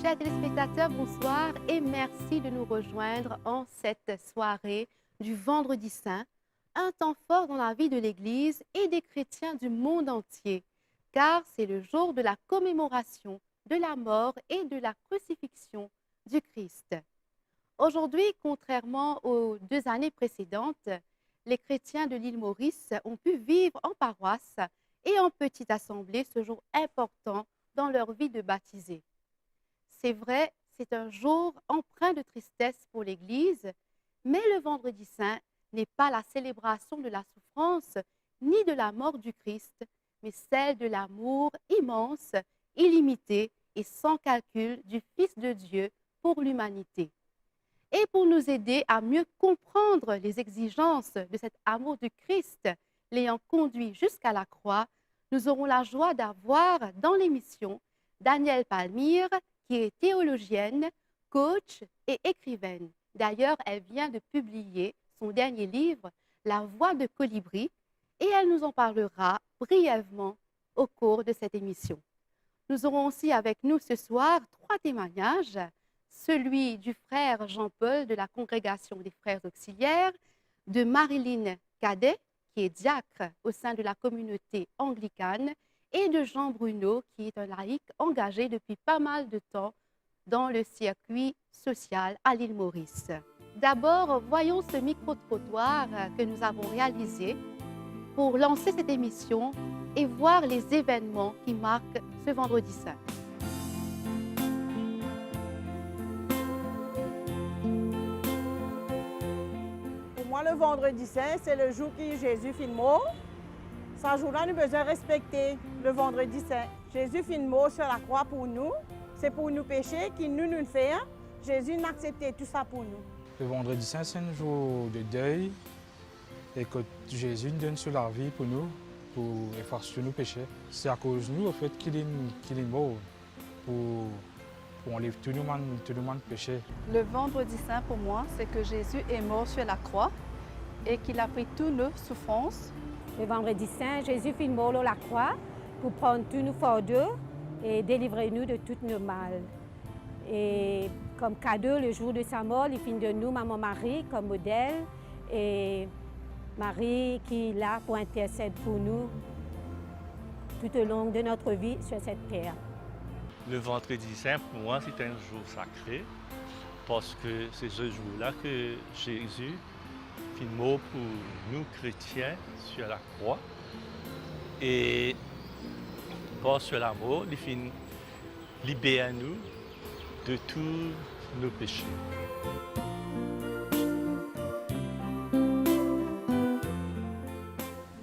Chers téléspectateurs, bonsoir et merci de nous rejoindre en cette soirée du Vendredi Saint, un temps fort dans la vie de l'Église et des chrétiens du monde entier, car c'est le jour de la commémoration de la mort et de la crucifixion du Christ. Aujourd'hui, contrairement aux 2 années précédentes, les chrétiens de l'île Maurice ont pu vivre en paroisse et en petite assemblée ce jour important dans leur vie de baptisés. C'est vrai, c'est un jour empreint de tristesse pour l'Église, mais le Vendredi Saint n'est pas la célébration de la souffrance ni de la mort du Christ, mais celle de l'amour immense, illimité et sans calcul du Fils de Dieu pour l'humanité. Et pour nous aider à mieux comprendre les exigences de cet amour du Christ, l'ayant conduit jusqu'à la croix, nous aurons la joie d'avoir dans l'émission Danielle Palmyre, qui est théologienne, coach et écrivaine. D'ailleurs, elle vient de publier son dernier livre, La Voix de Colibri, et elle nous en parlera brièvement au cours de cette émission. Nous aurons aussi avec nous ce soir 3 témoignages, celui du frère Jean-Paul de la Congrégation des Frères Auxiliaires, de Marilyn Cadet, qui est diacre au sein de la communauté anglicane, et de Jean Bruno, qui est un laïc engagé depuis pas mal de temps dans le circuit social à l'île Maurice. D'abord, voyons ce micro-trottoir que nous avons réalisé pour lancer cette émission et voir les événements qui marquent ce Vendredi Saint. Pour moi, le Vendredi Saint, c'est le jour que Jésus fit mort. Ce jour-là, nous devons respecter le Vendredi Saint. Jésus fit mort sur la croix pour nous. C'est pour nos péchés qu'il nous fait. Jésus n'a accepté tout ça pour nous. Le Vendredi Saint, c'est un jour de deuil et que Jésus nous donne sur la vie pour nous, pour effacer nos péchés. C'est à cause de nous, au fait, qu'il est mort pour enlever tout le monde péché. Le Vendredi Saint, pour moi, c'est que Jésus est mort sur la croix et qu'il a pris toutes nos souffrances. Le Vendredi Saint, Jésus fit mort à la croix pour prendre tous nos fardeaux et délivrer nous de tous nos mal. Et comme cadeau, le jour de sa mort, il fit de nous Maman Marie comme modèle et Marie qui est là pour intercéder pour nous tout au long de notre vie sur cette terre. Le Vendredi Saint, pour moi, c'est un jour sacré parce que c'est ce jour-là que Jésus fit mort pour nous chrétiens sur la croix. Et par sur la mort, il fit libérer nous de tous nos péchés.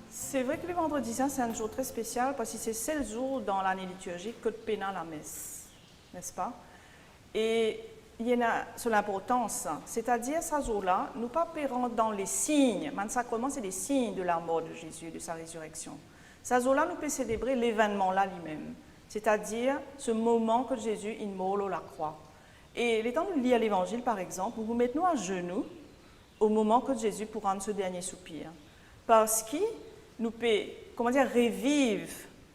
C'est vrai que le Vendredi Saint, c'est un jour très spécial parce que c'est le seul jour dans l'année liturgique que nous pénons la messe, n'est-ce pas? Et il y en a sur l'importance, c'est-à-dire ce jour-là, nous ne pas pérons dans les signes, le sacrement c'est les signes de la mort de Jésus, de sa résurrection. Ce jour-là, nous pouvons célébrer l'événement-là lui-même, c'est-à-dire ce moment que Jésus est mort à la croix. Et les temps de lire l'Évangile, par exemple, nous vous mettons à genoux au moment que Jésus pour rendre ce dernier soupir. Parce que nous pouvons revivre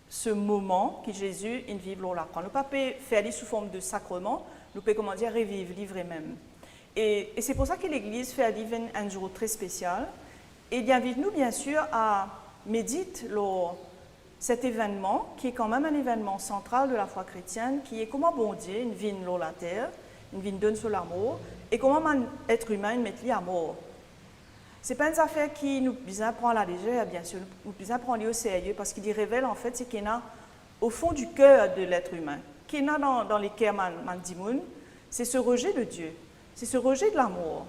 ce moment que Jésus vit à la croix. Nous ne pouvons pas faire sous forme de sacrement, nous pouvons revivre livrer même. Et c'est pour ça que l'Église fait un jour très spécial. Et il invite nous, bien sûr, à méditer cet événement, qui est quand même un événement central de la foi chrétienne, qui est comment bon Dieu, une vie sur la terre, une vie donne sur l'amour, et comment un être humain met à mort. Ce n'est pas une affaire qui nous prend à la légère, bien sûr, nous prend au sérieux, parce qu'il révèle en fait ce qu'il y a au fond du cœur de l'être humain, qu'il y a dans les cœurs mandimoun, c'est ce rejet de Dieu, c'est ce rejet de l'amour.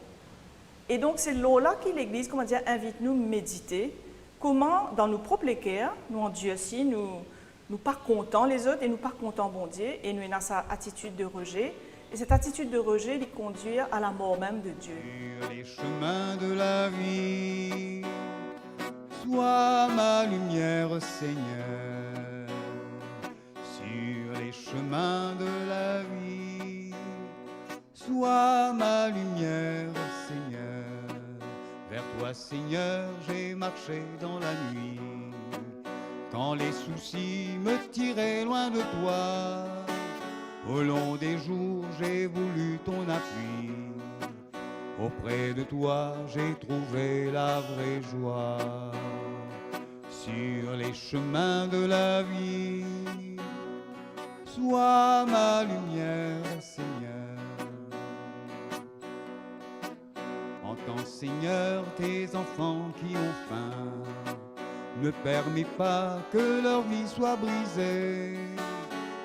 Et donc c'est là que l'Église, invite nous à méditer, comment dans nos propres cœurs, nous en Dieu aussi, nous pas contents les autres et nous pas contents bon Dieu, et nous avons cette attitude de rejet. Et cette attitude de rejet les conduit à la mort même de Dieu. Sur les chemins de la vie, sois ma lumière, Seigneur. Sur les chemins de la vie, sois ma lumière, Seigneur. Vers toi, Seigneur, j'ai marché dans la nuit, quand les soucis me tiraient loin de toi. Au long des jours, j'ai voulu ton appui. Auprès de toi, j'ai trouvé la vraie joie. Sur les chemins de la vie, sois ma lumière, Seigneur. Entends, Seigneur, tes enfants qui ont faim. Ne permets pas que leur vie soit brisée.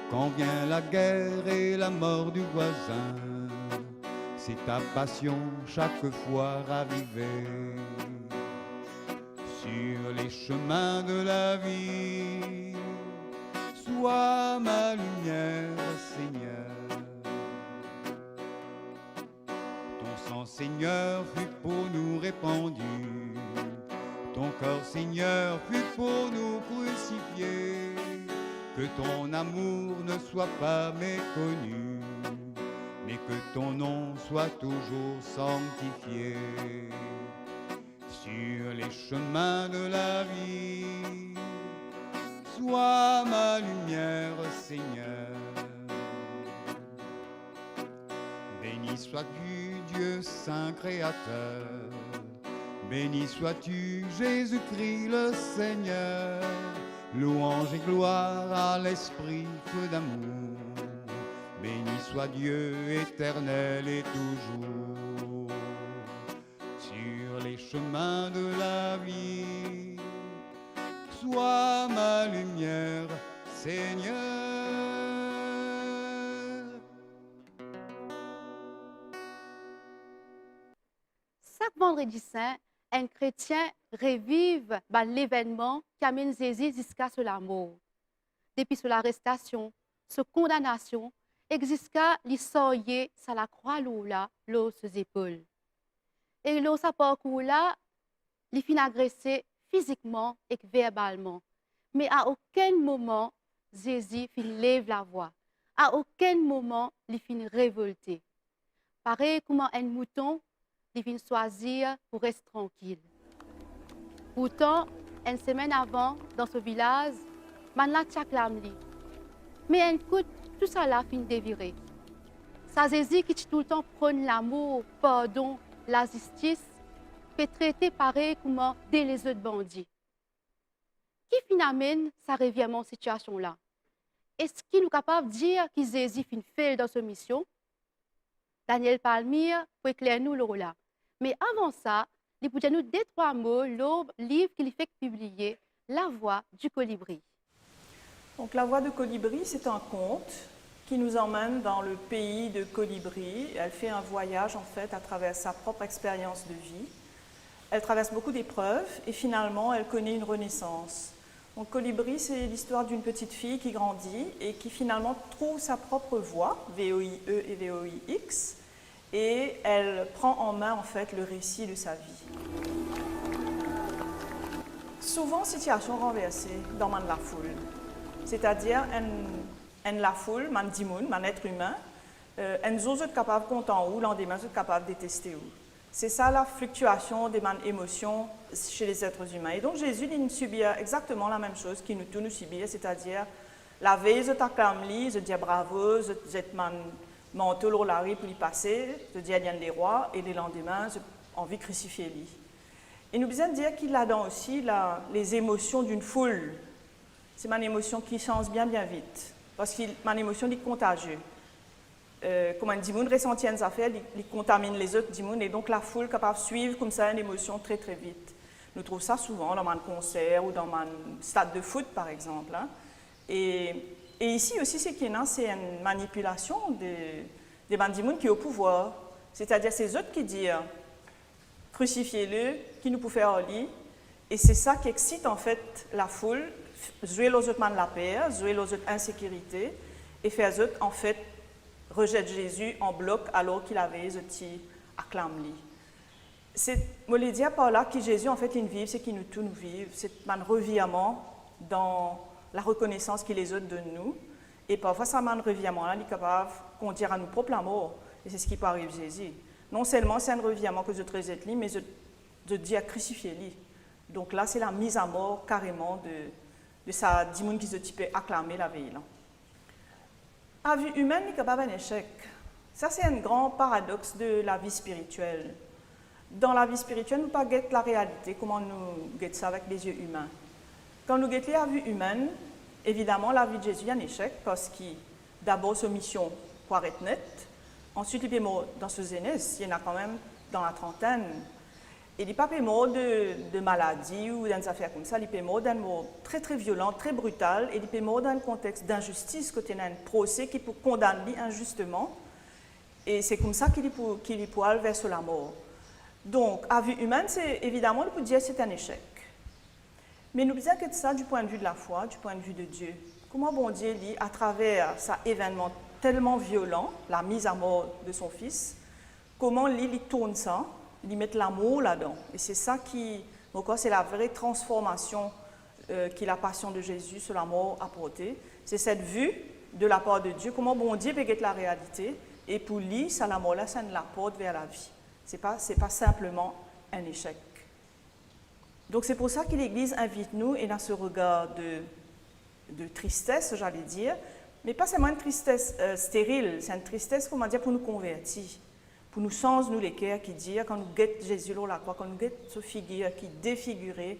Quand vient la guerre et la mort du voisin, c'est ta passion chaque fois ravivée. Sur les chemins de la vie, sois ma lumière, Seigneur. Ton sang, Seigneur, fut pour nous répandu. Ton corps, Seigneur, fut pour nous crucifié. Que ton amour ne soit pas méconnu, mais que ton nom soit toujours sanctifié. Sur les chemins de la vie, sois ma lumière, Seigneur. Béni sois-tu, Dieu saint créateur. Béni sois-tu, Jésus-Christ le Seigneur. Louange et gloire à l'Esprit, feu d'amour. Béni soit Dieu éternel et toujours. Sur les chemins de la vie, sois ma lumière, Seigneur. Chaque vendredi saint, un chrétien revive l'événement qui amène Jésus jusqu'à la mort. Depuis son arrestation, sa condamnation, et jusqu'à l'issoyer sur la croix là, ses épaules. Et là, sa parcours là, il finit agressé physiquement et verbalement. Mais à aucun moment, Jésus lève la voix. À aucun moment, il finit révolté. Pareil comme un mouton, il finit choisir pour rester tranquille. Pourtant, une semaine avant, dans ce village, man la tchaklam li. Mais un coup, tout ça là finit déviré. Ça Jésus qui tout le temps prône l'amour, pardon, la justice, fait traiter pareil comme des les autres bandits. Qui finalement ça revirement cette situation là? Est-ce qu'il est capable de dire que Jésus finit fait dans sa mission? Daniel Palmyre peut éclairer nous le là. Mais avant ça, il peut dire nous deux, trois mots, le livre qu'il fait publier, La Voix du Colibri. Donc La Voix du Colibri, c'est un conte qui nous emmène dans le pays de Colibri. Elle fait un voyage en fait à travers sa propre expérience de vie. Elle traverse beaucoup d'épreuves et finalement elle connaît une renaissance. Donc Colibri, c'est l'histoire d'une petite fille qui grandit et qui finalement trouve sa propre voix, V-O-I-E et V-O-I-X, et elle prend en main en fait le récit de sa vie. Souvent, situation renversée dans la foule, c'est-à-dire la foule, man dimoun, man être humain, en zo est capable de content ou l'endemain est capable de détester ou. C'est ça la fluctuation des émotions chez les êtres humains. Et donc Jésus il subit exactement la même chose qu'il nous tous nous subir, c'est-à-dire la veille je t'acclame li, je dis bravo, je jette man manteau sur la rue pour y passer, je dis à des rois, et le lendemain j'ai envie de crucifier lui. Et nous besoin de dire qu'il a dans aussi les émotions d'une foule. C'est une émotion qui change bien vite, parce que mon émotion est contagieuse. Comme un dimoun ressentit une affaire, il contamine les autres dimouns, et donc la foule est capable de suivre comme ça une émotion très vite. Nous trouvons ça souvent dans un concert ou dans un stade de foot par exemple. Hein. Et ici aussi, c'est une manipulation des bandimouns qui est au pouvoir. C'est-à-dire ces autres qui disent crucifiez-le, qui nous peut faire en lit. Et c'est ça qui excite en fait la foule, jouer les autres la paix, jouer les autres insécurité, et faire les autres en fait rejette Jésus en bloc alors qu'il avait les autres acclament lui. C'est, moi le dire par là que Jésus en fait il vit, c'est qu'il nous tout nous vivent, c'est un revirement dans la reconnaissance qu'il les autres de nous. Et parfois, ça m'a un revirement là, il est capable qu'on dise à nous propre la mort. Et c'est ce qui peut arriver Jésus. Non seulement c'est un revirement que je traite lui, mais je dis à crucifier lui. Donc là, c'est la mise à mort carrément de sa démon qui se type acclamé la veille. Là. à vue humaine, il est capable d'un échec. Ça, c'est un grand paradoxe de la vie spirituelle. Dans la vie spirituelle, nous ne pas guetter la réalité, comment nous guettons ça avec les yeux humains. Quand nous guettons la vue humaine, évidemment, la vie de Jésus est un échec parce que d'abord, sa mission pour être nette. Ensuite, il est mort dans ce zénès, il y en a quand même dans la trentaine. Et il n'est pas mort de maladie ou d'une affaire comme ça, il est mort d'un mot très très violent, très brutal, et il est mort dans un contexte d'injustice, quand il y a un procès qui peut condamner injustement. Et c'est comme ça qu'il est pour aller vers la mort. Donc, à vue humaine, c'est évidemment, on peut dire que c'est un échec. Mais nous disons que ça du point de vue de la foi, du point de vue de Dieu. Comment bon Dieu dit, à travers cet événement tellement violent, la mise à mort de son fils, comment il tourne ça, il met l'amour là-dedans. Et c'est ça qui, encore, c'est la vraie transformation que la passion de Jésus sur la mort a apportée. C'est cette vue de la part de Dieu, comment bon Dieu peut être la réalité, et pour lui, ça la mort là, ça nous l'apporte vers la vie. Ce n'est pas simplement un échec. Donc c'est pour ça que l'Église invite nous, et dans ce regard de tristesse, j'allais dire, mais pas seulement une tristesse stérile, c'est une tristesse, comment dire, pour nous convertir, pour nous changer nous les cœurs, qui dit, quand nous guettons Jésus là, la croix, quand nous guettons ce figure qui défigurait,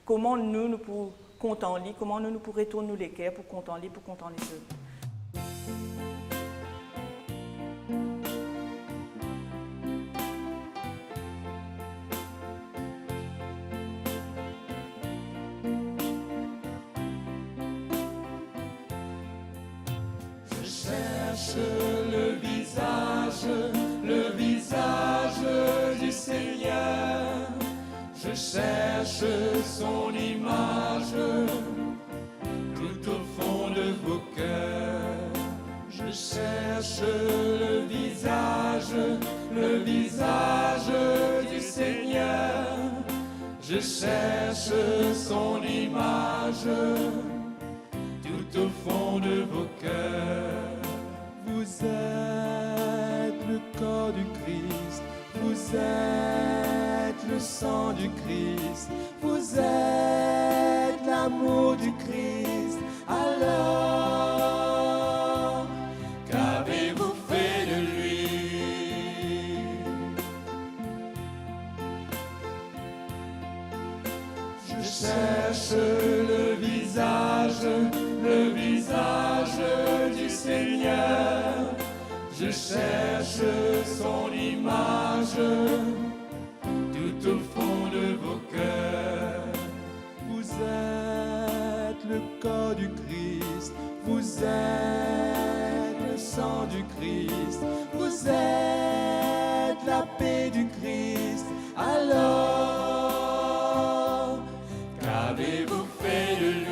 comment nous pouvons contenter, comment nous pourrons retourner nous les cœurs pour contenter eux. Le visage du Seigneur. Je cherche son image tout au fond de vos cœurs. Je cherche le visage du Seigneur. Je cherche son image tout au fond de vos cœurs. Vous êtes le corps du Christ, vous êtes le sang du Christ, vous êtes l'amour du Christ. Alors, qu'avez-vous fait de lui? Je cherche le visage du Seigneur. Je cherche son image tout au fond de vos cœurs. Vous êtes le corps du Christ, vous êtes le sang du Christ, vous êtes la paix du Christ. Alors, qu'avez-vous fait de lui?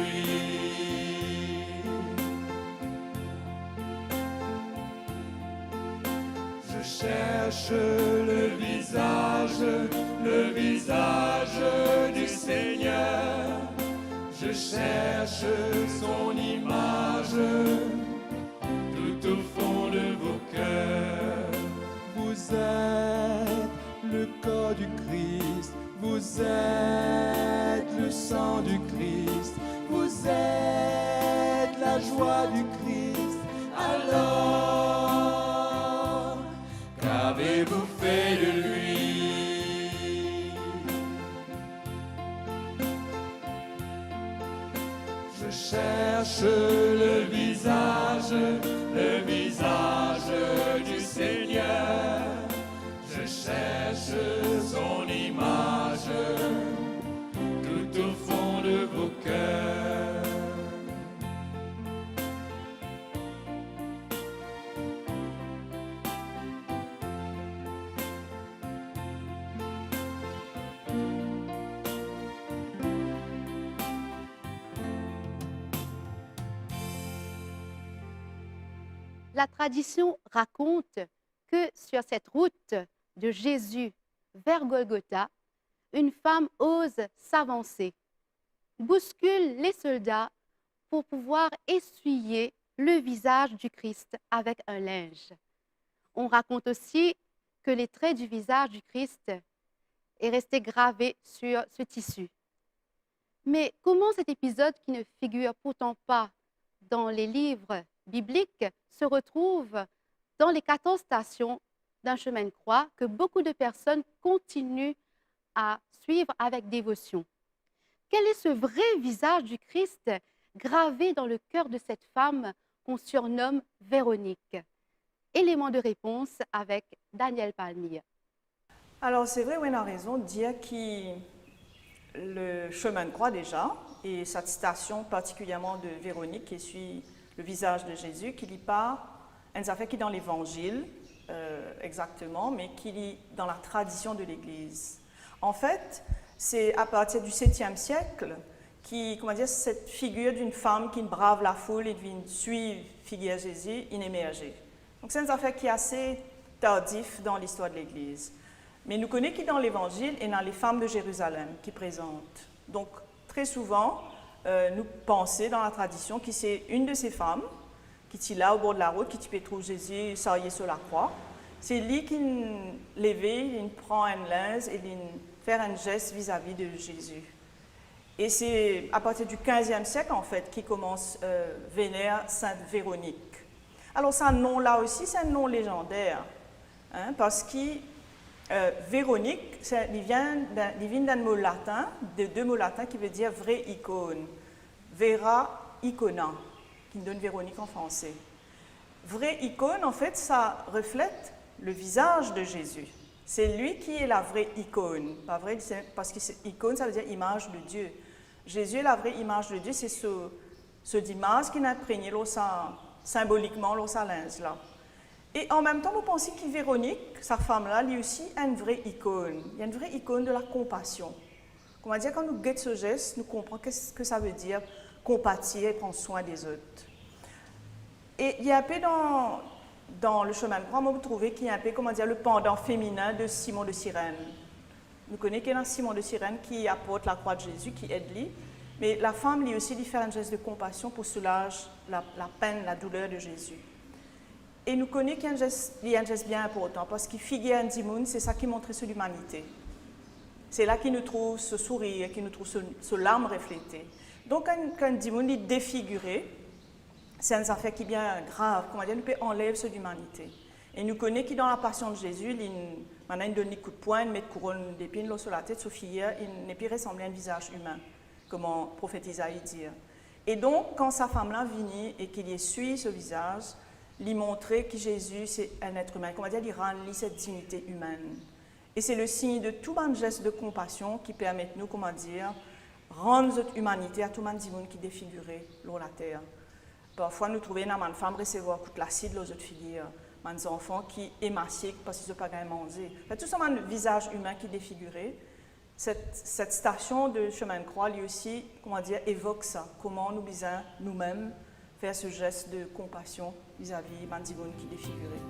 Je cherche le visage du Seigneur. Je cherche son image tout au fond de vos cœurs. Vous êtes le corps du Christ, vous êtes le sang du Christ, vous êtes la joie du Christ. Alors, qu'avez-vous fait de lui? Je cherche le visage du Seigneur. Je cherche son image tout au fond de vos cœurs. La tradition raconte que sur cette route de Jésus vers Golgotha, une femme ose s'avancer, bouscule les soldats pour pouvoir essuyer le visage du Christ avec un linge. On raconte aussi que les traits du visage du Christ est resté gravé sur ce tissu. Mais comment cet épisode, qui ne figure pourtant pas dans les livres biblique se retrouve dans les 14 stations d'un chemin de croix que beaucoup de personnes continuent à suivre avec dévotion. Quel est ce vrai visage du Christ gravé dans le cœur de cette femme qu'on surnomme Véronique? Élément de réponse avec Daniel Palmier. Alors c'est vrai, on a raison de dire que le chemin de croix déjà, et cette citation particulièrement de Véronique qui suit le visage de Jésus, qui lit pas une affaire qui est dans l'Évangile exactement, mais qui lit dans la tradition de l'Église. En fait, c'est à partir du 7e siècle qui, comment dire, cette figure d'une femme qui brave la foule et vient suivre figure Jésus, il émergé. Donc c'est une affaire qui est assez tardif dans l'histoire de l'Église. Mais nous connaissons qui dans l'Évangile et dans les femmes de Jérusalem qui présentent. Donc très souvent, nous pensons dans la tradition que c'est une de ces femmes qui est là au bord de la route, qui peut trouver Jésus saillé sur la croix. C'est lui qui l'éveille, il prend un linge et il fait un geste vis-à-vis de Jésus. Et c'est à partir du 15e siècle, en fait, qu'il commence vénère Sainte Véronique. Alors, ce nom-là aussi, c'est un nom légendaire, hein, parce que Véronique, il vient d'un mot latin, de deux mots latins qui veut dire vraie icône. Vera icona, qui donne Véronique en français. Vraie icône, en fait, ça reflète le visage de Jésus. C'est lui qui est la vraie icône. Pas vrai, parce que icône, ça veut dire image de Dieu. Jésus est la vraie image de Dieu, c'est ce image qui est imprégné symboliquement dans sa linge là. Et en même temps, vous pensez que Véronique, sa femme-là, lui aussi, a une vraie icône. Il y a une vraie icône de la compassion. On va dire, quand nous guettons ce geste, nous comprenons ce que ça veut dire compatir et prendre soin des autres. Et il y a un peu dans le chemin de croix, vous trouvez qu'il y a un peu, comment dire, le pendant féminin de Simon de Cyrène. Nous connaissons qu'il y a Simon de Cyrène qui apporte la croix de Jésus, qui aide lui, mais la femme lui aussi lui fait un geste de compassion pour soulager la peine, la douleur de Jésus. Et nous connaissons qu'il y a un geste bien important, parce qu'il figure un dimoun, c'est ça qui montre sur l'humanité. C'est là qu'il nous trouve ce sourire, qu'il nous trouve ce larme reflétée. Donc, quand un dimoun est défiguré, c'est une affaire qui est bien grave, comment dire, nous peut enlever cette humanité. Et nous connaissons que dans la passion de Jésus, maintenant il donne des coups de poing, il met une couronne d'épines sur la tête, sur fille, il n'est plus ressemblé à un visage humain, comme le prophète Isaïe dit. Et donc, quand sa femme-là vient et qu'il y suit ce visage, lui montrer que Jésus, c'est un être humain. Comment dire, il rend cette dignité humaine. Et c'est le signe de tout un geste de compassion qui permet nous, comment dire, rendre notre humanité à tout le monde qui est défiguré sur la terre. Parfois, nous trouvons une femme recevoir un coup de l'acide aux autres filles, des enfants qui émaciés parce qu'ils n'ont pas gagné à manger. Tout ça, un visage humain qui est défiguré. Cette station de chemin de croix, lui aussi, comment dire, évoque ça. Comment nous, nous-mêmes, faire ce geste de compassion vis-à-vis des gens qui sont défigurés.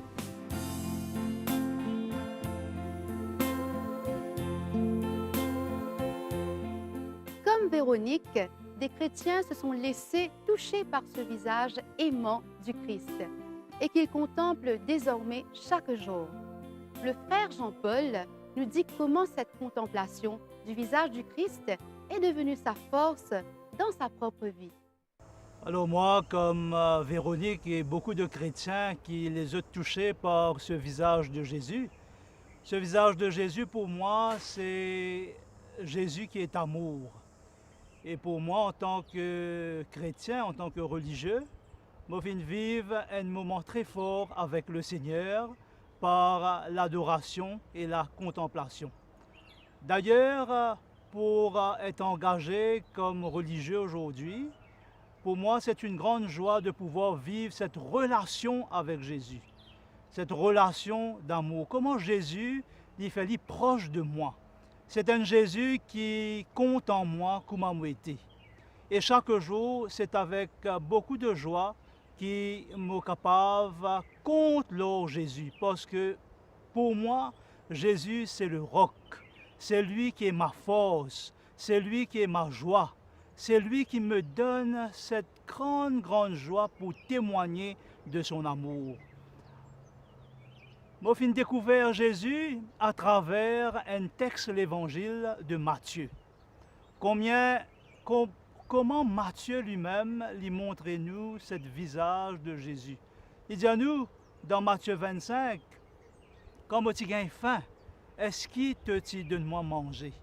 Comme Véronique, des chrétiens se sont laissés toucher par ce visage aimant du Christ et qu'ils contemplent désormais chaque jour. Le frère Jean-Paul nous dit comment cette contemplation du visage du Christ est devenue sa force dans sa propre vie. Alors moi, comme Véronique et beaucoup de chrétiens qui les ont touchés par ce visage de Jésus, ce visage de Jésus pour moi, c'est Jésus qui est amour. Et pour moi, en tant que chrétien, en tant que religieux, je viens vivre un moment très fort avec le Seigneur par l'adoration et la contemplation. D'ailleurs, pour être engagé comme religieux aujourd'hui, pour moi, c'est une grande joie de pouvoir vivre cette relation avec Jésus, cette relation d'amour. Comment Jésus, il fait lui proche de moi. C'est un Jésus qui compte en moi comme moi été. Et chaque jour, c'est avec beaucoup de joie qui me capable contre leur Jésus. Parce que pour moi, Jésus, c'est le roc. C'est lui qui est ma force. C'est lui qui est ma joie. C'est lui qui me donne cette grande, grande joie pour témoigner de son amour. Moi, j'ai découvert Jésus à travers un texte de l'évangile de Matthieu. comment Matthieu lui-même lui montrait nous ce visage de Jésus. Il dit à nous, dans Matthieu 25, « Quand tu as faim, est-ce qu'il te donne-moi manger?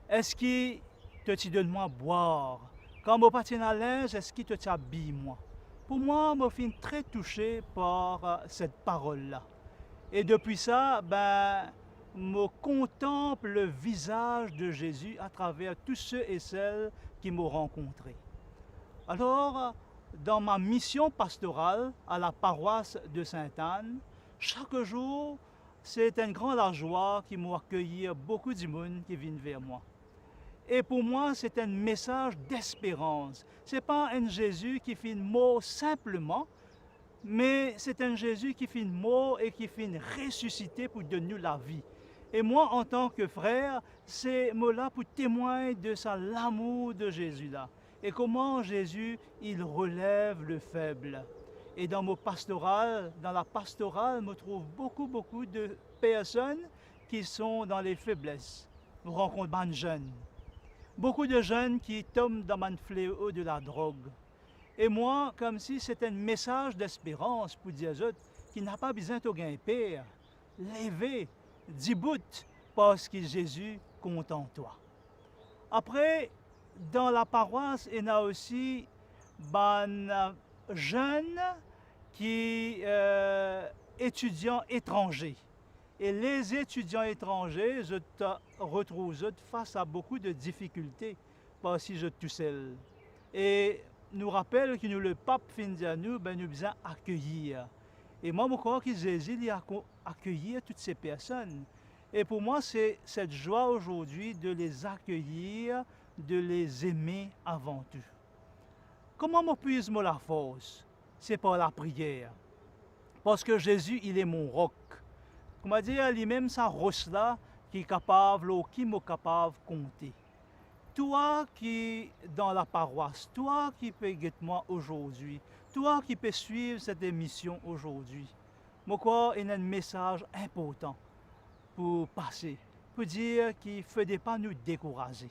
Est-ce qu'il te donne-moi boire? Quand je patine à linge, est-ce qu'il te habille moi? » Pour moi, je suis très touché par cette parole-là. Et depuis ça, je contemple le visage de Jésus à travers tous ceux et celles qui m'ont rencontré. Alors, dans ma mission pastorale à la paroisse de Sainte-Anne, chaque jour, c'est une grande joie qui m'a accueilli beaucoup de monde qui viennent vers moi. Et pour moi, c'est un message d'espérance. Ce n'est pas un Jésus qui fait mort simplement, mais c'est un Jésus qui fait mort et qui fait ressusciter pour donner la vie. Et moi, en tant que frère, c'est moi là pour témoigner de ça, l'amour de Jésus là. Et comment Jésus, il relève le faible. Et dans mon pastoral, dans la pastorale, je trouve beaucoup de personnes qui sont dans les faiblesses. Je rencontre des jeunes. Beaucoup de jeunes qui tombent dans le fléau de la drogue. Et moi, comme si c'était un message d'espérance pour dire aux autres qui n'a pas besoin de gagner père, lever, dibout, parce que Jésus compte en toi. Après, dans la paroisse, il y a aussi des jeunes qui étudiants étrangers. Et les étudiants étrangers, je te retrouve face à beaucoup de difficultés, parce que je suis tout seul. Et nous rappelle que nous, le pape fin à nous, nous devons accueillir. Et moi, je crois que Jésus a accueillir toutes ces personnes. Et pour moi, c'est cette joie aujourd'hui de les accueillir, de les aimer avant tout. Comment me puise-moi la force? C'est par la prière. Parce que Jésus, il est mon roc. Comment dire, lui-même, sa roche là, qui est capable, ou qui est capable de compter. Toi qui dans la paroisse, toi qui peux guider moi aujourd'hui, toi qui peux suivre cette émission aujourd'hui, moi crois qu'il y a un message important pour passer, pour dire qu'il ne faudrait pas nous décourager.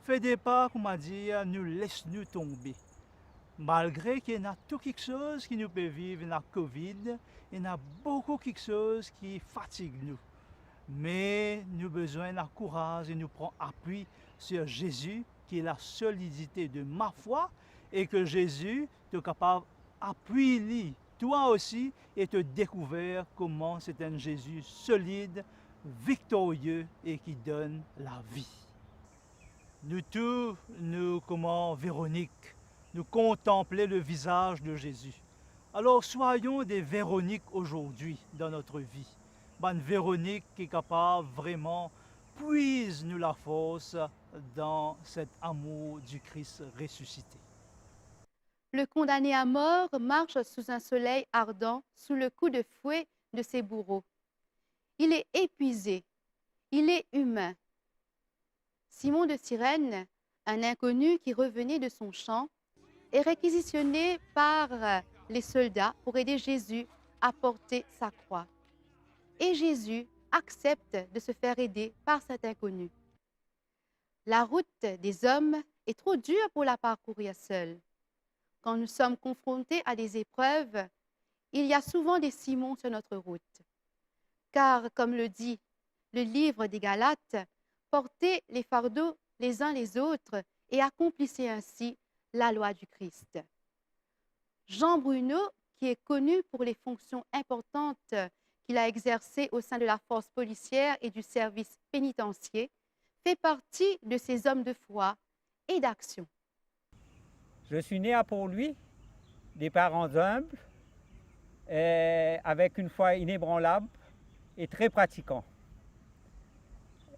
Il ne faudrait pas, comment dire, nous laisser nous tomber. Malgré qu'il y a tout quelque chose qui nous peut vivre, la Covid, il y a beaucoup quelque chose qui fatigue nous. Mais nous avons besoin de courage et nous prenons appui sur Jésus, qui est la solidité de ma foi, et que Jésus est capable d'appuyer toi aussi et te découvrir comment c'est un Jésus solide, victorieux et qui donne la vie. Nous tous, nous, comme Véronique, nous contemplons le visage de Jésus. Alors soyons des Véroniques aujourd'hui dans notre vie. Une Véronique qui est capable vraiment, puise-nous la force dans cet amour du Christ ressuscité. Le condamné à mort marche sous un soleil ardent, sous le coup de fouet de ses bourreaux. Il est épuisé, il est humain. Simon de Cyrène, un inconnu qui revenait de son champ, est réquisitionné par les soldats pour aider Jésus à porter sa croix. Et Jésus accepte de se faire aider par cet inconnu. La route des hommes est trop dure pour la parcourir seule. Quand nous sommes confrontés à des épreuves, il y a souvent des Simons sur notre route. Car, comme le dit le livre des Galates, portez les fardeaux les uns les autres et accomplissez ainsi la loi du Christ. Jean Bruno, qui est connu pour les fonctions importantes qu'il a exercées au sein de la force policière et du service pénitentiaire, fait partie de ces hommes de foi et d'action. Je suis né à Port-Louis, des parents humbles, avec une foi inébranlable et très pratiquants.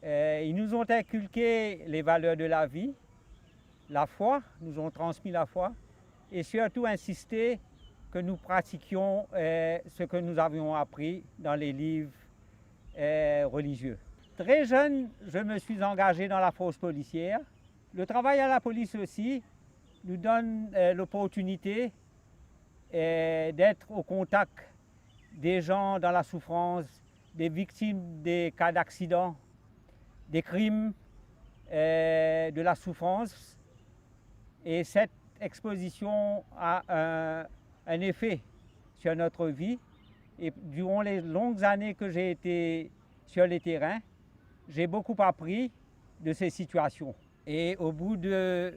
Ils nous ont inculqué les valeurs de la vie, la foi, nous ont transmis la foi, et surtout insisté que nous pratiquions ce que nous avions appris dans les livres religieux. Très jeune, je me suis engagé dans la force policière. Le travail à la police aussi nous donne l'opportunité d'être au contact des gens dans la souffrance, des victimes des cas d'accident, des crimes, de la souffrance. Et cette exposition a un effet sur notre vie. Et durant les longues années que j'ai été sur les terrains, j'ai beaucoup appris de ces situations. Et au bout de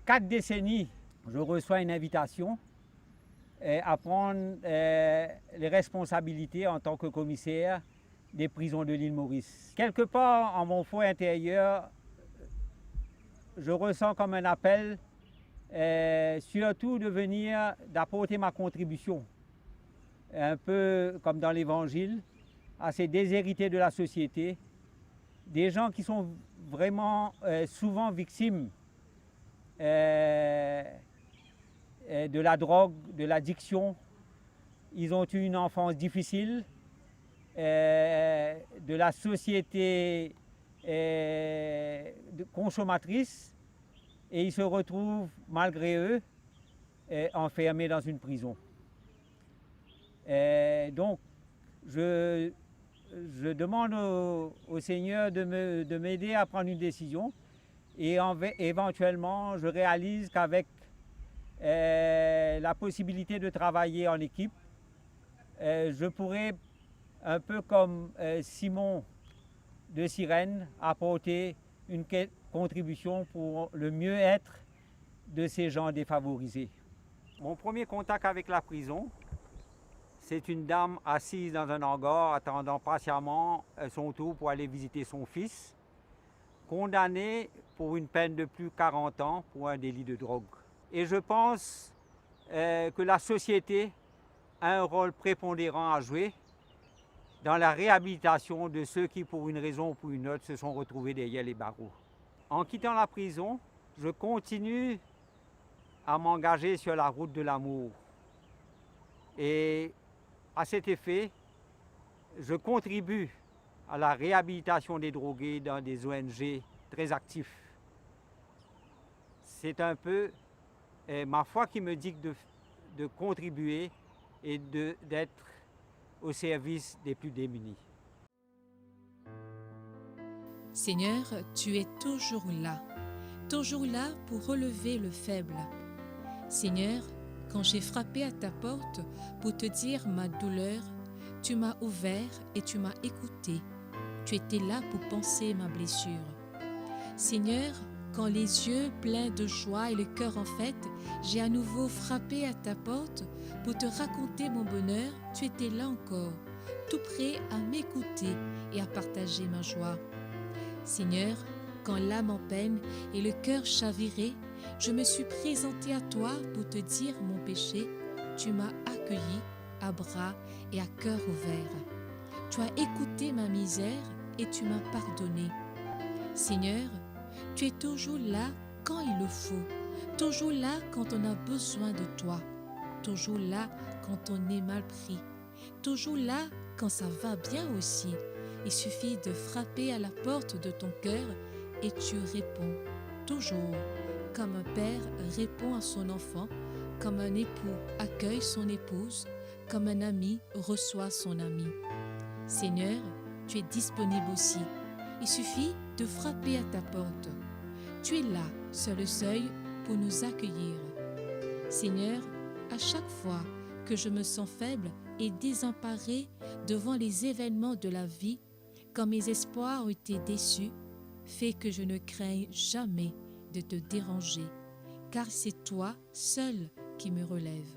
4 décennies, je reçois une invitation à prendre les responsabilités en tant que commissaire des prisons de l'île Maurice. Quelque part en mon fort intérieur, je ressens comme un appel, surtout de venir, d'apporter ma contribution, un peu comme dans l'Évangile, à ces déshérités de la société, des gens qui sont vraiment souvent victimes de la drogue, de l'addiction. Ils ont eu une enfance difficile, de la société consommatrice, et ils se retrouvent, malgré eux, enfermés dans une prison. Donc, je demande au Seigneur de m'aider à prendre une décision, et éventuellement, je réalise qu'avec la possibilité de travailler en équipe, je pourrais, un peu comme Simon de Cyrène, apporter une contribution pour le mieux-être de ces gens défavorisés. Mon premier contact avec la prison, c'est une dame assise dans un hangar attendant patiemment son tour pour aller visiter son fils, condamné pour une peine de plus de 40 ans pour un délit de drogue. Et je pense que la société a un rôle prépondérant à jouer dans la réhabilitation de ceux qui, pour une raison ou pour une autre, se sont retrouvés derrière les barreaux. En quittant la prison, je continue à m'engager sur la route de l'amour. Et à cet effet, je contribue à la réhabilitation des drogués dans des ONG très actifs. C'est un peu ma foi qui me dit de contribuer et d'être au service des plus démunis. Seigneur, tu es toujours là pour relever le faible. Seigneur, quand j'ai frappé à ta porte pour te dire ma douleur, tu m'as ouvert et tu m'as écouté. Tu étais là pour panser ma blessure. Seigneur, quand les yeux pleins de joie et le cœur en fête, j'ai à nouveau frappé à ta porte pour te raconter mon bonheur, tu étais là encore, tout prêt à m'écouter et à partager ma joie. Seigneur, quand l'âme en peine et le cœur chaviré, je me suis présenté à toi pour te dire mon péché. Tu m'as accueilli à bras et à cœur ouvert. Tu as écouté ma misère et tu m'as pardonné. Seigneur, tu es toujours là quand il le faut, toujours là quand on a besoin de toi, toujours là quand on est mal pris, toujours là quand ça va bien aussi. Il suffit de frapper à la porte de ton cœur et tu réponds, toujours, comme un père répond à son enfant, comme un époux accueille son épouse, comme un ami reçoit son ami. Seigneur, tu es disponible aussi. Il suffit de frapper à ta porte. Tu es là, sur le seuil, pour nous accueillir. Seigneur, à chaque fois que je me sens faible et désemparée devant les événements de la vie, quand mes espoirs ont été déçus, fais que je ne craigne jamais de te déranger, car c'est toi seul qui me relève.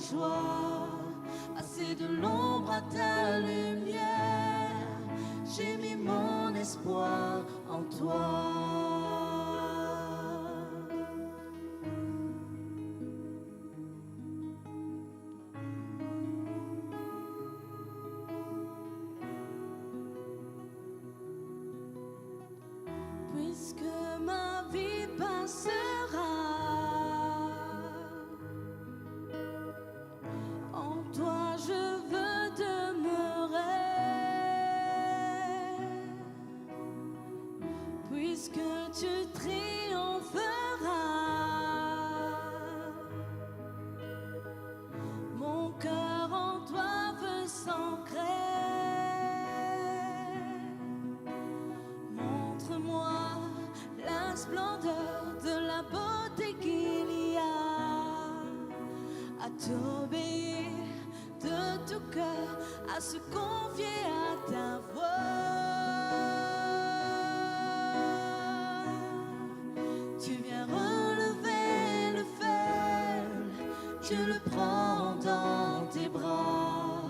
joie. Passer de l'ombre à ta lumière, j'ai mis mon espoir en toi. Puisque ma vie passera, en toi je veux demeurer. Puisque tu triompheras, mon cœur en toi veut s'ancrer. Montre-moi la splendeur de la beauté qu'il y a à t'obéir de tout cœur, à se confier à ta voix. Tu viens relever le faible, tu le prends dans tes bras,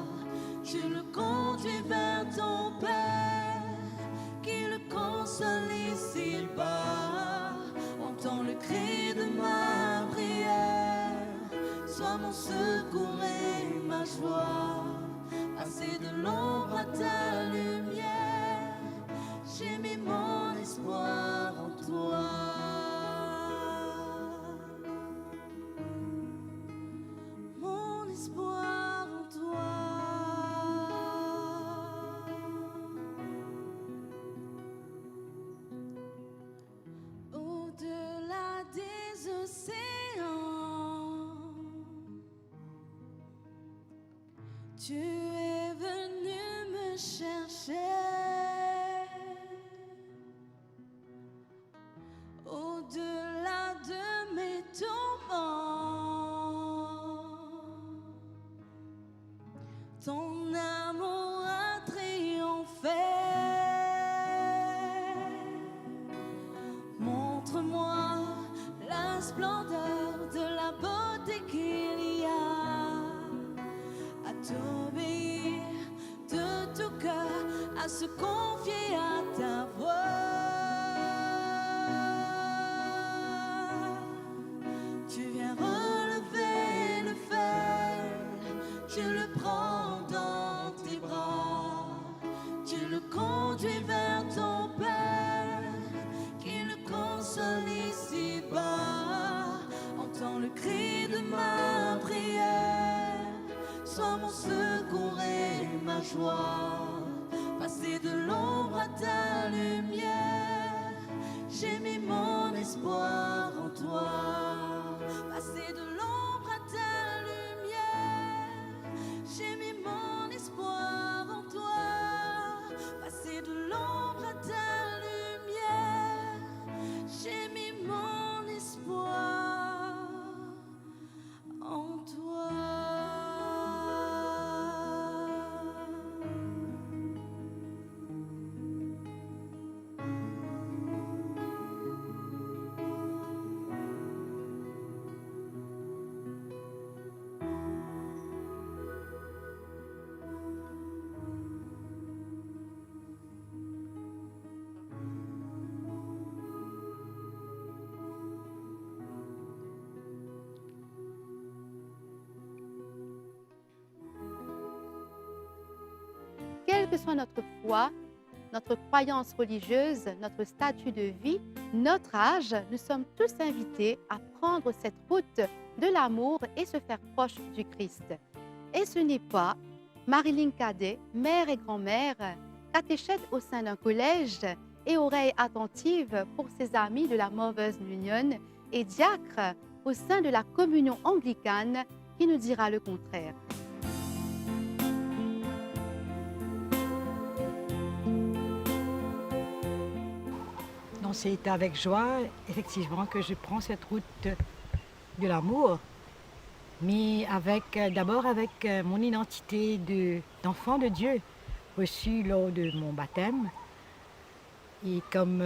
tu le conduis vers ton Père, qui le console ici-bas. Entends le cri de ma prière, sois mon secours et ma joie. Passer de l'ombre à ta lumière, j'ai mis mon espoir en toi. Mon espoir en toi. Au-delà des océans, tu es venu me chercher. Au-delà de mes tourments, ton amour a triomphé. Montre-moi la splendeur de la beauté qu'il y a à t'obéir de tout cœur, à se confier à ta voix. Tu viens relever le faible, tu le prends dans tes bras, tu le conduis vers ton Père, qui le console ici-bas. Entends le cri de ma prière, sois mon secours et ma joie. Passer de l'ombre à ta lumière, j'ai mis mon espoir en toi. Passer de l'ombre à ta lumière, j'ai mis mon espoir en toi. Passer de l'ombre à ta lumière, j'ai mis mon espoir en toi. Quelle que soit notre foi, notre croyance religieuse, notre statut de vie, notre âge, nous sommes tous invités à prendre cette route de l'amour et se faire proche du Christ. Et ce n'est pas Marilyn Cadet, mère et grand-mère, catéchète au sein d'un collège et oreille attentive pour ses amis de la Mothers Union et diacre au sein de la communion anglicane qui nous dira le contraire. Donc c'est avec joie, effectivement, que je prends cette route de l'amour, mais d'abord avec mon identité d'enfant de Dieu reçue lors de mon baptême. Et comme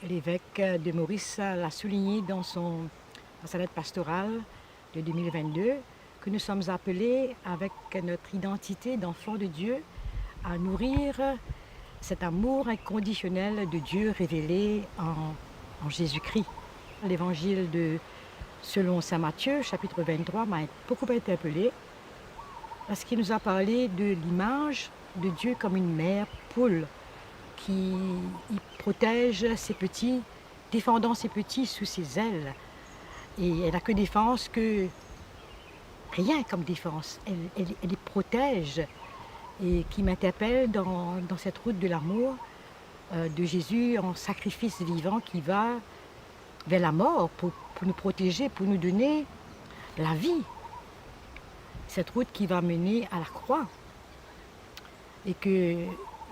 l'évêque de Maurice l'a souligné dans sa lettre pastorale de 2022, que nous sommes appelés, avec notre identité d'enfants de Dieu, à nourrir cet amour inconditionnel de Dieu révélé en Jésus-Christ. L'évangile selon saint Matthieu, chapitre 23, m'a beaucoup interpellée parce qu'il nous a parlé de l'image de Dieu comme une mère poule qui protège ses petits, défendant ses petits sous ses ailes. Et elle n'a que défense que rien comme défense. Elle les protège et qui m'interpelle dans cette route de l'amour de Jésus en sacrifice vivant qui va vers la mort pour nous protéger, pour nous donner la vie. Cette route qui va mener à la croix et que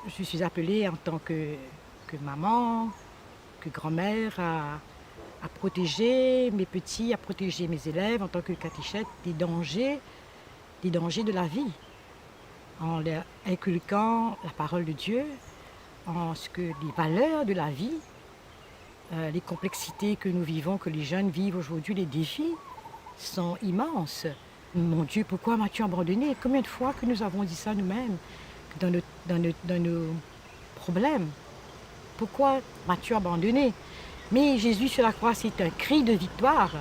je suis appelée en tant que maman, que grand-mère à protéger mes petits, à protéger mes élèves en tant que catéchète des dangers de la vie, en leur inculquant la parole de Dieu, en ce que les valeurs de la vie, les complexités que nous vivons, que les jeunes vivent aujourd'hui, les défis sont immenses. Mon Dieu, pourquoi m'as-tu abandonné? Combien de fois que nous avons dit ça nous-mêmes dans nos problèmes? Pourquoi m'as-tu abandonné? Mais Jésus sur la croix, c'est un cri de victoire.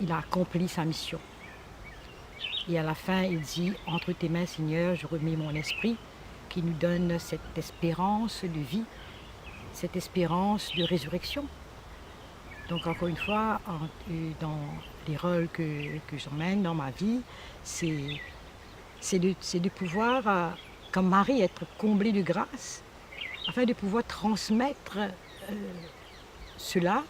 Il a accompli sa mission. Et à la fin, il dit, entre tes mains, Seigneur, je remets mon esprit, qui nous donne cette espérance de vie, cette espérance de résurrection. Donc encore une fois, dans les rôles que j'emmène dans ma vie, c'est de pouvoir, comme Marie, être comblée de grâce, afin de pouvoir transmettre cela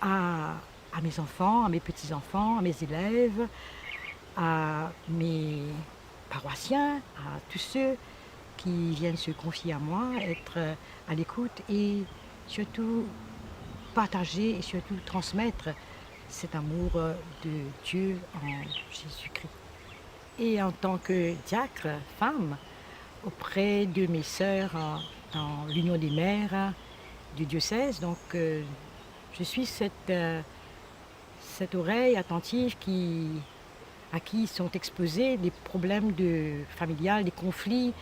à mes enfants, à mes petits-enfants, à mes élèves, à mes paroissiens, à tous ceux qui viennent se confier à moi, être à l'écoute et surtout partager et surtout transmettre cet amour de Dieu en Jésus-Christ. Et en tant que diacre, femme, auprès de mes sœurs dans l'Union des mères du diocèse, donc je suis cette oreille attentive à qui sont exposés les problèmes familiales, les conflits,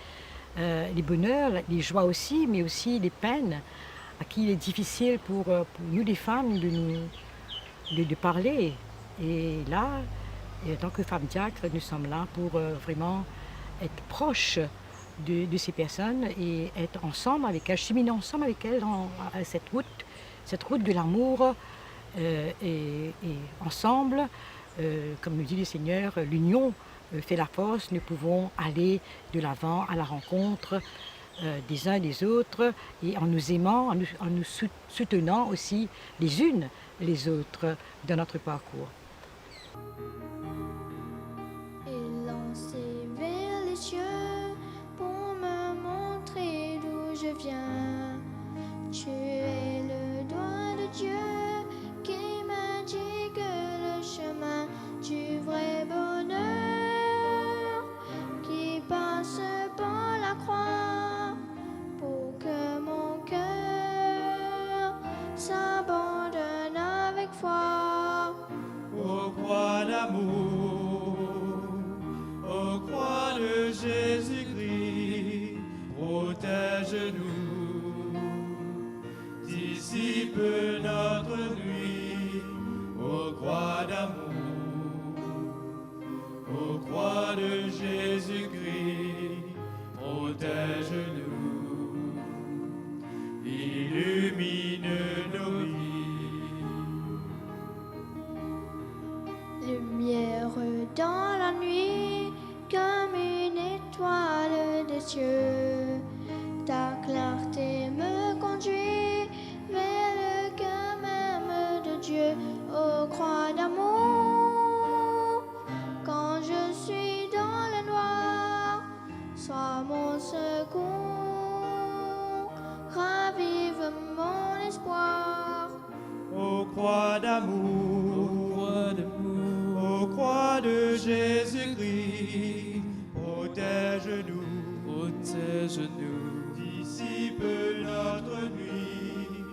les bonheurs, les joies aussi, mais aussi les peines, à qui il est difficile pour nous les femmes de parler. Et là, en tant que femme diacre, nous sommes là pour vraiment être proches de ces personnes et être ensemble avec elles, cheminer ensemble avec elles dans cette route de l'amour et ensemble, comme nous dit le Seigneur, l'union fait la force, nous pouvons aller de l'avant à la rencontre des uns des autres et en nous aimant, en nous soutenant aussi les unes les autres dans notre parcours. Et lancer vers les cieux pour me montrer d'où je viens. Tu es le doigt de Dieu qui m'indique le chemin du vrai bonheur qui passe par la croix pour que mon cœur s'abandonne avec foi. Ô croix d'amour, ô croix de Jésus-Christ, protège-nous, dissipe notre nuit. Ô croix d'amour, ô croix de Jésus-Christ, protège-nous, illumine nos vies. Lumière dans la nuit, comme une étoile des cieux. Ta clarté me conduit vers le cœur même de Dieu. Ô croix d'amour, quand je suis dans le noir, sois mon secours, ravive mon espoir. Ô croix d'amour, ô croix de Jésus-Christ, protège-nous, dissipe notre nuit.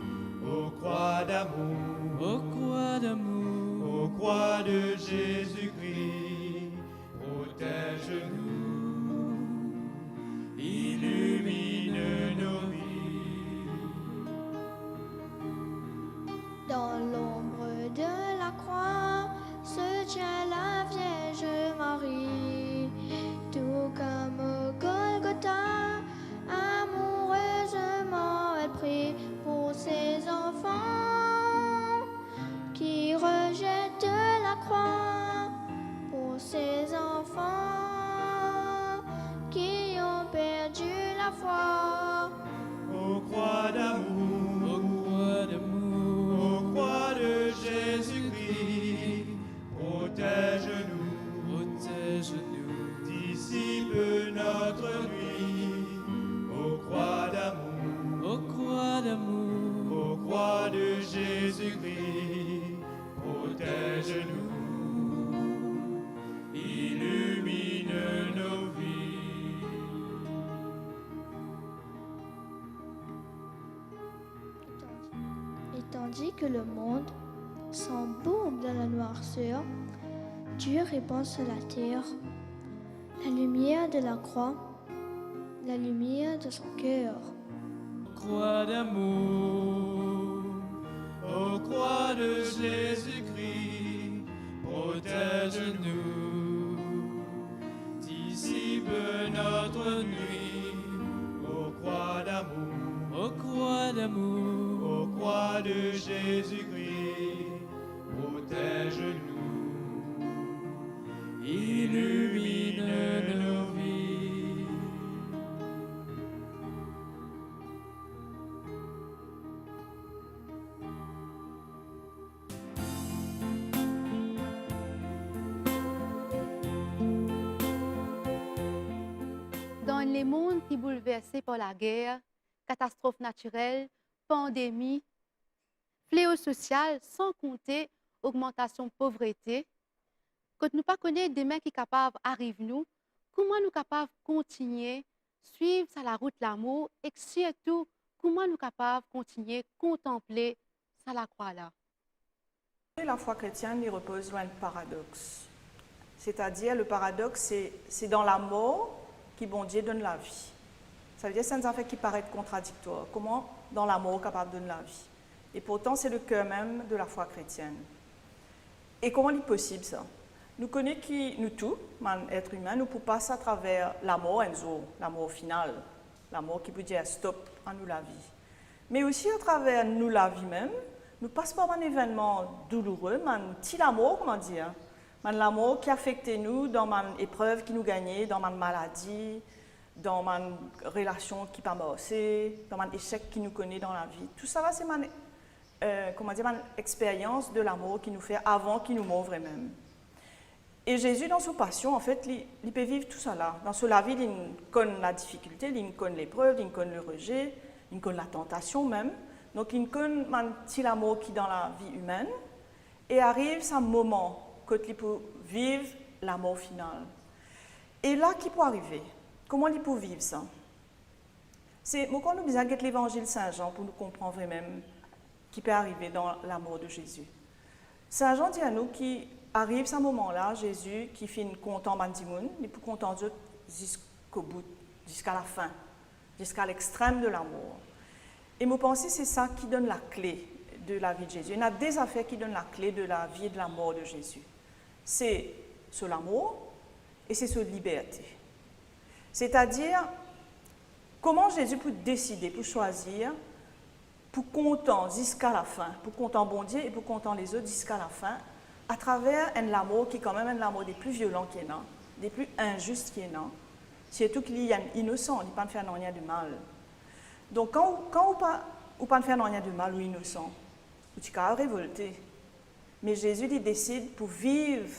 Ô croix d'amour, ô croix de Jésus-Christ, Tandis que le monde s'embaume dans la noirceur, Dieu répand sur la terre la lumière de la croix, la lumière de son cœur. Croix d'amour, ô croix de Jésus-Christ, protège-nous, dissipe notre nuit, ô croix d'amour, ô croix d'amour, ô croix de Jésus-Christ, protège-nous, illumine nos vies. Dans les mondes qui bouleversés par la guerre, catastrophes naturelles, pandémies, fléaux sociaux, sans compter augmentation de pauvreté, quand nous pas connaître des mains qui sont capables d'arriver nous, comment nous capables de continuer, suivre sur la route l'amour et surtout, comment nous capables de continuer, contempler ça la croix là. La foi chrétienne y repose sur un paradoxe. C'est-à-dire, le paradoxe, c'est dans la mort que bon Dieu donne la vie. Ça veut dire que c'est un affaire qui paraît contradictoire. Comment, dans la mort, capable de donner la vie? Et pourtant, c'est le cœur même de la foi chrétienne. Et comment est-il possible ça? Nous connaissons qui, nous tous, êtres humains, nous pouvons passer à travers la mort, la mort finale, la mort qui peut dire stop à nous la vie. Mais aussi à travers nous la vie même, nous passons par un événement douloureux, un petit amour, comment dire, l'amour qui affecte nous dans une épreuve qui nous gagnait, dans une maladie, dans une relation qui n'a pas marché, dans un échec qui nous connaît dans la vie. Tout ça, là, c'est une expérience de l'amour qui nous fait avant qu'il nous meure vraiment. Et Jésus, dans sa passion, en fait, il peut vivre tout ça là. Dans la vie, il connaît la difficulté, il connaît l'épreuve, il connaît le rejet, il connaît la tentation même. Donc, il connaît un petit amour qui est dans la vie humaine. Et arrive ce moment quand il peut vivre la mort finale. Et là, qui peut arriver? Comment il peut vivre ça? C'est quand nous besoin de l'évangile Saint-Jean pour nous comprendre vraiment qui peut arriver dans la mort de Jésus. Saint-Jean dit à nous qu'il arrive ce moment-là, Jésus qui finit content Bandimoun, il peut content Dieu jusqu'au bout, jusqu'à la fin, jusqu'à l'extrême de l'amour. Et moi, pensez c'est ça qui donne la clé de la vie de Jésus. Il y a des affaires qui donnent la clé de la vie et de la mort de Jésus. C'est sur l'amour et c'est sur la liberté. C'est-à-dire, comment Jésus peut décider, peut choisir, pour content jusqu'à la fin, pour content bon Dieu et pour content les autres jusqu'à la fin, à travers un amour qui est quand même un amour des plus violents qu'il y en a, des plus injustes qu'il y en a, surtout qu'il y a un innocent, il ne peut pas faire rien de mal. Donc quand on ne peut pas faire rien de mal ou innocent, on est révolté. Mais Jésus il décide pour vivre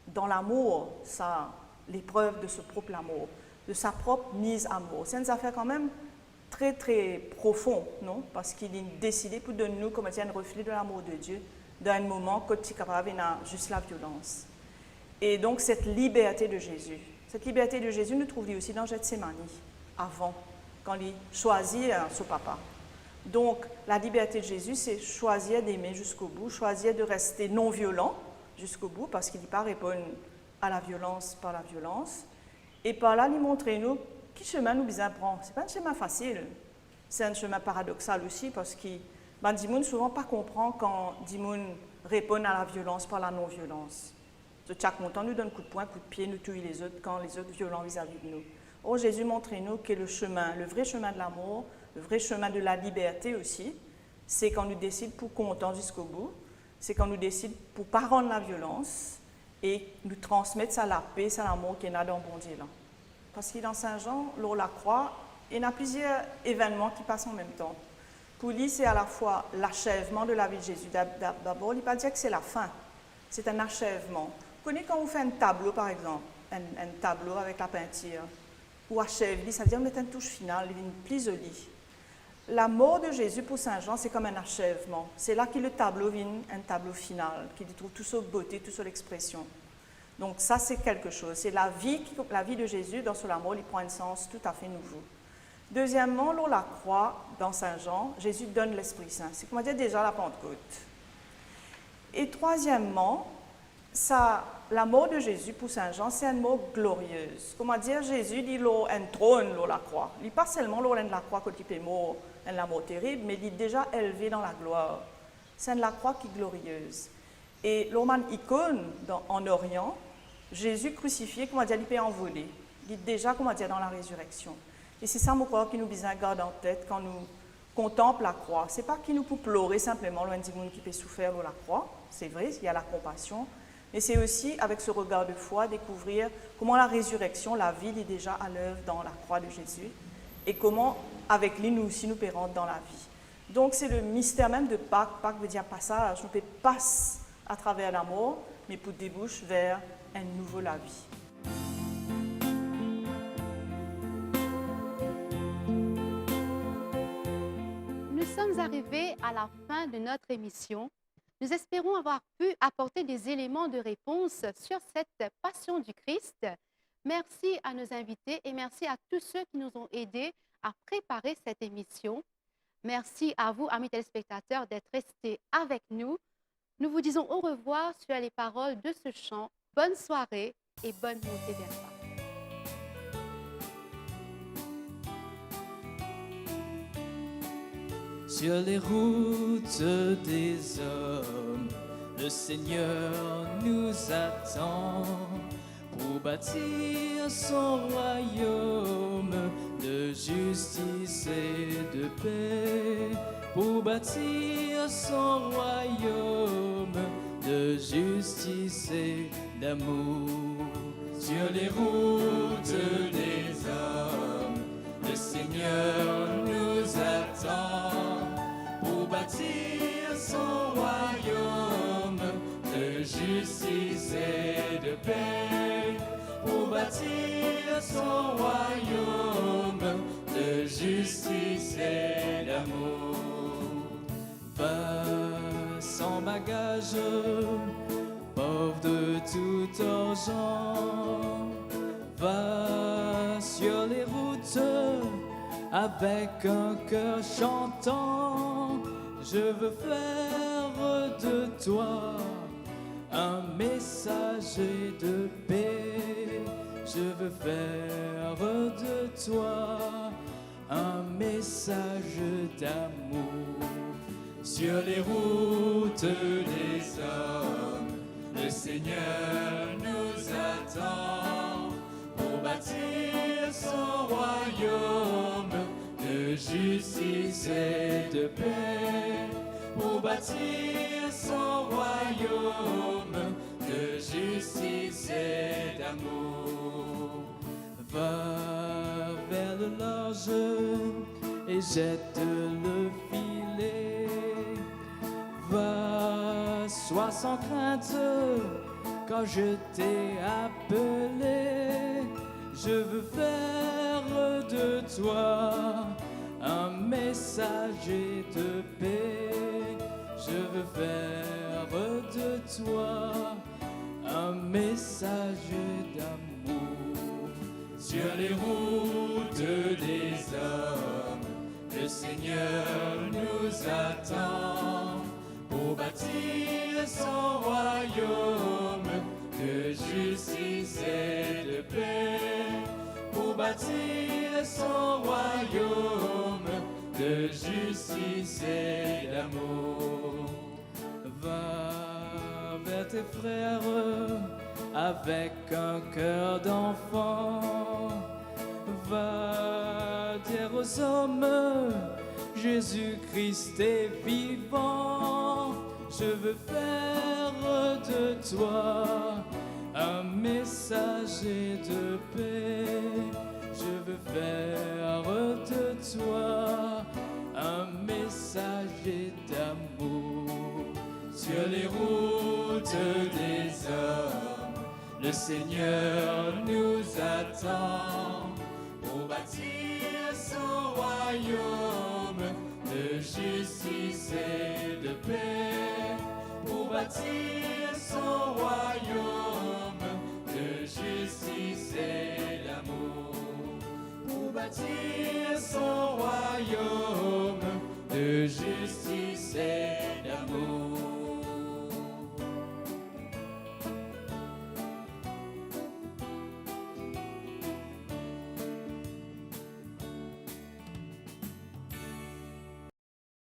dans l'amour, l'épreuve de ce propre amour, de sa propre mise à mort. C'est une affaire quand même très très profond, non? Parce qu'il a décidé pour donner nous comme un reflet de l'amour de Dieu dans un moment quand il y a juste la violence. Et donc cette liberté de Jésus, nous trouvons aussi dans Gethsémani, avant, quand il choisit son papa. Donc la liberté de Jésus, c'est choisir d'aimer jusqu'au bout, choisir de rester non violent jusqu'au bout, parce qu'il ne peut pas répondre à la violence par la violence. Et par là, il montre nous quel chemin nous besoin prendre. Ce n'est pas un chemin facile, c'est un chemin paradoxal aussi, parce que Dimoun souvent pas comprend quand Dimoun répond à la violence par la non-violence. Chaque montant nous donne coup de poing, coup de pied, nous tuer les autres quand les autres violents vis-à-vis de nous. Or, Jésus montre nous que le vrai chemin de l'amour, le vrai chemin de la liberté aussi, c'est quand nous décidons pour content jusqu'au bout, c'est quand nous décidons pour ne pas rendre la violence et nous transmettre ça la paix, ça l'amour qu'il y a dans le bon Dieu là. Parce que dans Saint-Jean, lors de la croix, il y a plusieurs événements qui passent en même temps. Pour lui, c'est à la fois l'achèvement de la vie de Jésus. D'abord, il ne peut pas dire que c'est la fin, c'est un achèvement. Vous connaissez quand vous faites un tableau, par exemple, un tableau avec la peinture, ou achève, ça veut dire mettre une touche finale, une plus jolie. La mort de Jésus pour Saint Jean, c'est comme un achèvement. C'est là que le tableau vient un tableau final, qui trouve toute sa beauté, toute son expression. Donc ça, c'est quelque chose. C'est la vie de Jésus dans son amour, il prend un sens tout à fait nouveau. Deuxièmement, lors de la croix, dans Saint Jean, Jésus donne l'Esprit Saint. C'est comment dire déjà la Pentecôte. Et troisièmement, la mort de Jésus pour Saint Jean, c'est une mort glorieuse. Comment dire, Jésus dit a un trône lors de la croix. Il n'est pas seulement lors de la croix quand il est mort, la mort terrible, mais il est déjà élevé dans la gloire. C'est la croix qui est glorieuse. Et l'homme icône en Orient, Jésus crucifié, comment dire, il peut envoler. Il est déjà, comment dire, dans la résurrection. Et c'est ça, mon corps, qui nous besoin garder en tête quand nous contemplons la croix. Ce n'est pas qu'il nous peut pleurer simplement loin du monde qui peut souffrir de la croix. C'est vrai, il y a la compassion. Mais c'est aussi, avec ce regard de foi, découvrir comment la résurrection, la vie, est déjà à l'œuvre dans la croix de Jésus. Et comment, avec lui, nous aussi, nous pérons dans la vie. Donc, c'est le mystère même de Pâques. Pâques veut dire passage. Nous passe à travers la mort, mais pour déboucher vers un nouveau la vie. Nous sommes arrivés à la fin de notre émission. Nous espérons avoir pu apporter des éléments de réponse sur cette passion du Christ. Merci à nos invités et merci à tous ceux qui nous ont aidés à préparer cette émission. Merci à vous, amis téléspectateurs, d'être restés avec nous. Nous vous disons au revoir sur les paroles de ce chant. Bonne soirée et bonne montée vers Pâques. Sur les routes des hommes, le Seigneur nous attend pour bâtir son royaume de justice et de paix, pour bâtir son royaume de justice et d'amour. Sur les routes des hommes, le Seigneur nous attend pour bâtir son royaume de justice et de paix, pour bâtir son royaume de justice et d'amour. Va sans bagage, pauvre de tout argent, va sur les routes avec un cœur chantant. Je veux faire de toi un messager de paix. Je veux faire de toi un message d'amour. Sur les routes des hommes, le Seigneur nous attend pour bâtir son royaume de justice et de paix, pour bâtir son royaume de justice et d'amour. Va vers le large et jette le filet. Va, sois sans crainte quand je t'ai appelé. Je veux faire de toi un messager de paix. Je veux faire de toi un messager d'amour. Sur les routes des hommes, le Seigneur nous attend pour bâtir son royaume de justice et de paix, pour bâtir son royaume de justice et d'amour. Va vers tes frères avec un cœur d'enfant. Va dire aux hommes, Jésus-Christ est vivant. Je veux faire de toi un messager de paix. Je veux faire de toi un messager d'amour. Sur les routes des hommes, le Seigneur nous attend pour bâtir son royaume de justice et de paix, pour bâtir son royaume de justice et d'amour, pour bâtir son